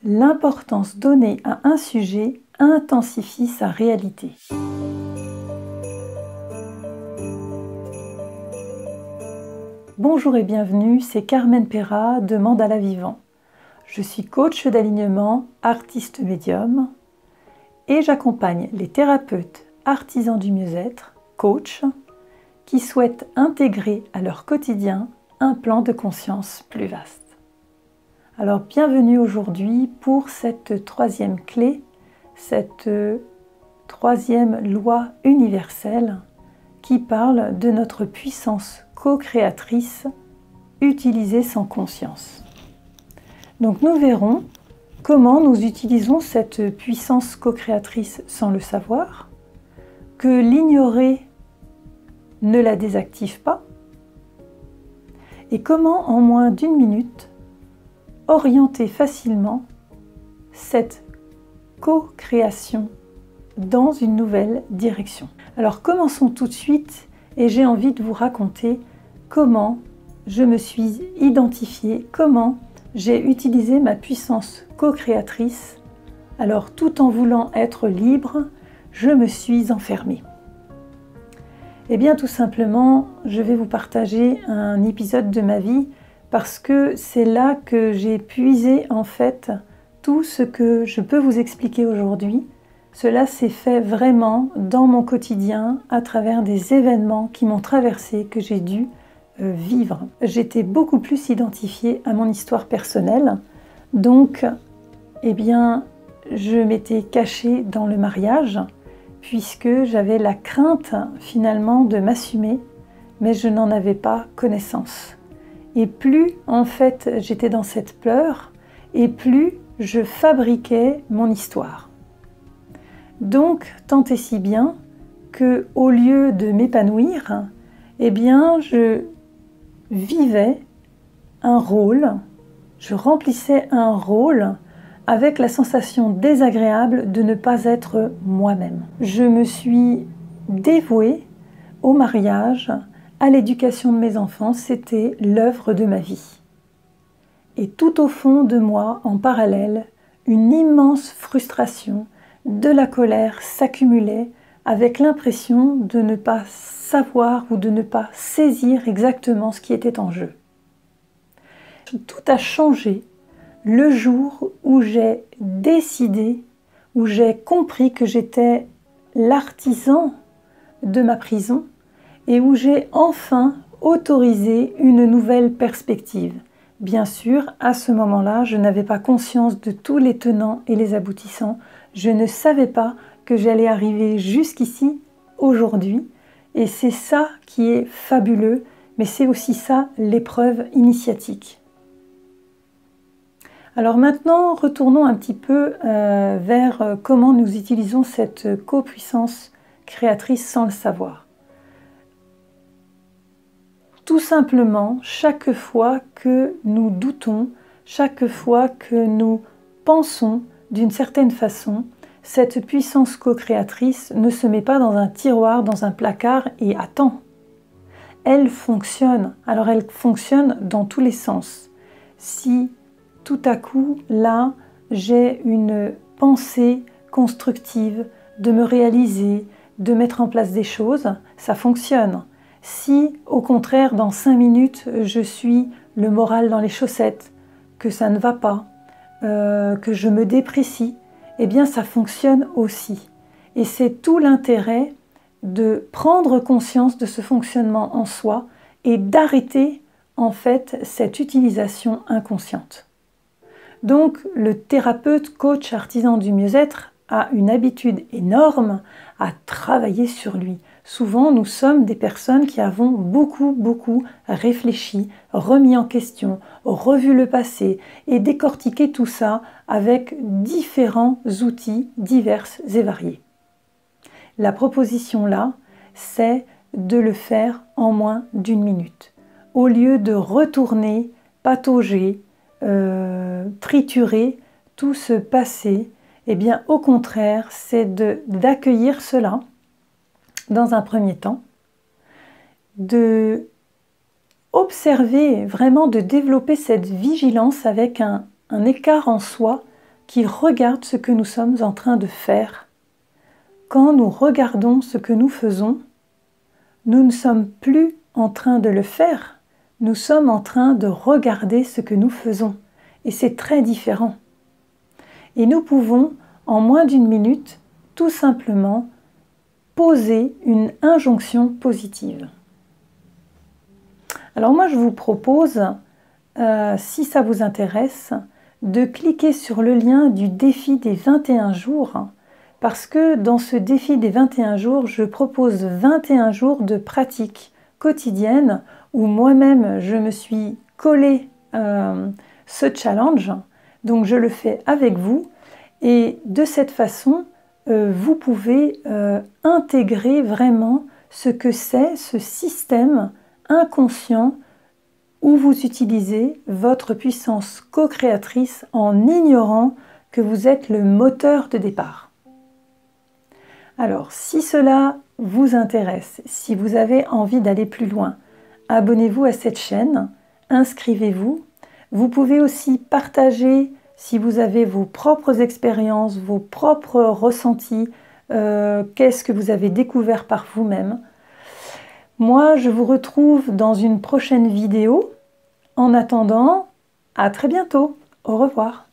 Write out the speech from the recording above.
L'importance donnée à un sujet intensifie sa réalité. Bonjour et bienvenue, c'est Carmen Perra de Mandala Vivant. Je suis coach d'alignement, artiste médium et j'accompagne les thérapeutes, artisans du mieux-être, coachs, qui souhaitent intégrer à leur quotidien un plan de conscience plus vaste. Alors bienvenue aujourd'hui pour cette troisième clé, cette troisième loi universelle qui parle de notre puissance co-créatrice utilisée sans conscience. Donc nous verrons comment nous utilisons cette puissance co-créatrice sans le savoir, que l'ignorer ne la désactive pas, et comment en moins d'une minute orienter facilement cette co-création dans une nouvelle direction. Alors commençons tout de suite et j'ai envie de vous raconter comment je me suis identifiée, comment j'ai utilisé ma puissance co-créatrice. Alors tout en voulant être libre, je me suis enfermée. Eh bien tout simplement, je vais vous partager un épisode de ma vie parce que c'est là que j'ai puisé en fait tout ce que je peux vous expliquer aujourd'hui. Cela s'est fait vraiment dans mon quotidien à travers des événements qui m'ont traversé, que j'ai dû vivre. J'étais beaucoup plus identifiée à mon histoire personnelle, donc eh bien, je m'étais cachée dans le mariage puisque j'avais la crainte finalement de m'assumer, mais je n'en avais pas connaissance. Et plus en fait j'étais dans cette peur, et plus je fabriquais mon histoire. Donc tant et si bien que au lieu de m'épanouir, eh bien je vivais un rôle, je remplissais un rôle avec la sensation désagréable de ne pas être moi-même. Je me suis dévouée au mariage, à l'éducation de mes enfants, c'était l'œuvre de ma vie. Et tout au fond de moi, en parallèle, une immense frustration, de la colère s'accumulait avec l'impression de ne pas savoir ou de ne pas saisir exactement ce qui était en jeu. Tout a changé le jour où j'ai décidé, où j'ai compris que j'étais l'artisan de ma prison et où j'ai enfin autorisé une nouvelle perspective. Bien sûr, à ce moment-là, je n'avais pas conscience de tous les tenants et les aboutissants. Je ne savais pas que j'allais arriver jusqu'ici, aujourd'hui. Et c'est ça qui est fabuleux, mais c'est aussi ça l'épreuve initiatique. Alors maintenant, retournons un petit peu vers comment nous utilisons cette copuissance créatrice sans le savoir. Tout simplement, chaque fois que nous doutons, chaque fois que nous pensons d'une certaine façon, cette puissance co-créatrice ne se met pas dans un tiroir, dans un placard et attend. Elle fonctionne. Alors elle fonctionne dans tous les sens. Si tout à coup, là, j'ai une pensée constructive de me réaliser, de mettre en place des choses, ça fonctionne. Si, au contraire, dans 5 minutes, je suis le moral dans les chaussettes, que ça ne va pas, que je me déprécie, eh bien ça fonctionne aussi. Et c'est tout l'intérêt de prendre conscience de ce fonctionnement en soi et d'arrêter en fait cette utilisation inconsciente. Donc le thérapeute, coach, artisan du mieux-être a une habitude énorme à travailler sur lui. Souvent, nous sommes des personnes qui avons beaucoup réfléchi, remis en question, revu le passé et décortiqué tout ça avec différents outils divers et variés. La proposition là, c'est de le faire en moins d'une minute. Au lieu de retourner, patauger, triturer tout ce passé, eh bien au contraire, c'est d'accueillir cela dans un premier temps, de observer, vraiment de développer cette vigilance avec un écart en soi qui regarde ce que nous sommes en train de faire. Quand nous regardons ce que nous faisons, nous ne sommes plus en train de le faire, nous sommes en train de regarder ce que nous faisons. Et c'est très différent. Et nous pouvons, en moins d'une minute, tout simplement poser une injonction positive. Alors moi, je vous propose, si ça vous intéresse, de cliquer sur le lien du défi des 21 jours, parce que dans ce défi des 21 jours, je propose 21 jours de pratique quotidienne où moi-même, je me suis collé ce challenge, donc je le fais avec vous, et de cette façon, vous pouvez intégrer vraiment ce que c'est ce système inconscient où vous utilisez votre puissance co-créatrice en ignorant que vous êtes le moteur de départ. Alors, si cela vous intéresse, si vous avez envie d'aller plus loin, abonnez-vous à cette chaîne, inscrivez-vous. Vous pouvez aussi partager si vous avez vos propres expériences, vos propres ressentis, qu'est-ce que vous avez découvert par vous-même. Moi, je vous retrouve dans une prochaine vidéo. En attendant, à très bientôt. Au revoir.